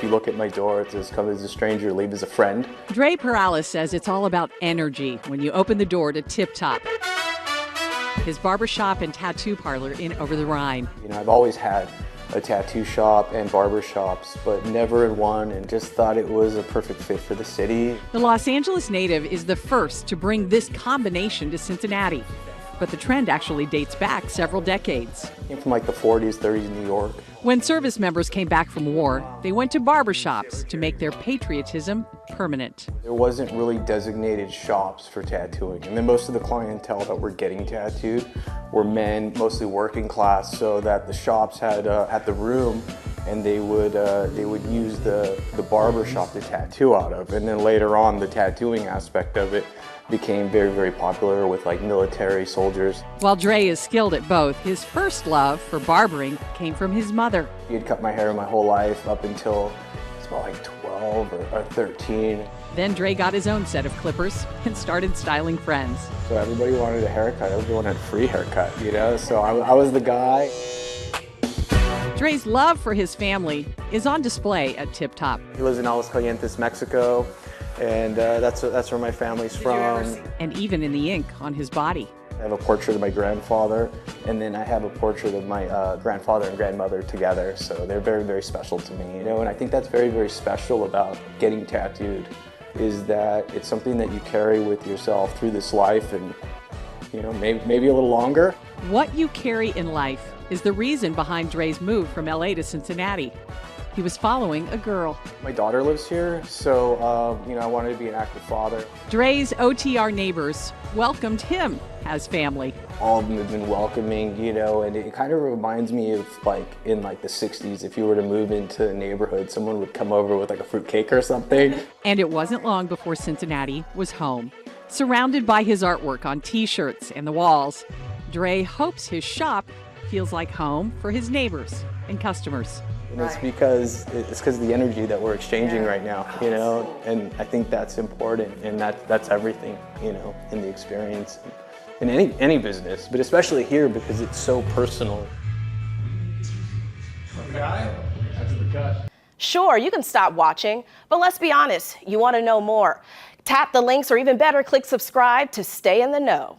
you look at my door, it says, come as a stranger, leave as a friend. Dre Perales says it's all about energy when you open the door to Tip Top, his barbershop and tattoo parlor in Over the Rhine. You know, I've always had a tattoo shop and barber shops, but never in one, and just thought it was a perfect fit for the city. The Los Angeles native is the first to bring this combination to Cincinnati, but the trend actually dates back several decades. Came from like the 40s, 30s in New York. When service members came back from war, they went to barbershops to make their patriotism permanent. There wasn't really designated shops for tattooing, and then most of the clientele that were getting tattooed were men, mostly working class, so that the shops had the room, and they would use the barber shop to tattoo out of. And then later on, the tattooing aspect of it became very, very popular with like military soldiers. While Dre is skilled at both, his first love for barbering came from his mother. He had cut my hair my whole life up until it's about like 12 or 13. Then Dre got his own set of clippers and started styling friends. So everybody wanted a haircut. Everyone had a free haircut, you know? So I was the guy. Dre's love for his family is on display at Tip Top. He lives in Aguascalientes, Mexico, and that's where my family's from. And even in the ink on his body. I have a portrait of my grandfather, and then I have a portrait of my grandfather and grandmother together, so they're very, very special to me, you know? And I think that's very, very special about getting tattooed, is that it's something that you carry with yourself through this life, and you know, maybe a little longer. What you carry in life is the reason behind Dre's move from LA to Cincinnati. He was following a girl. My daughter lives here, so you know, I wanted to be an active father. Dre's OTR neighbors welcomed him as family. All of them have been welcoming, you know, and it kind of reminds me of like in like the 60s, if you were to move into a neighborhood, someone would come over with like a fruit cake or something. And it wasn't long before Cincinnati was home. Surrounded by his artwork on t-shirts and the walls, Dre hopes his shop feels like home for his neighbors and customers. And it's because of the energy that we're exchanging right now, you know, and I think that's important, and that's everything, you know, in the experience, in any business, but especially here because it's so personal. Sure, you can stop watching, but let's be honest, you want to know more. Tap the links, or even better, click subscribe to stay in the know.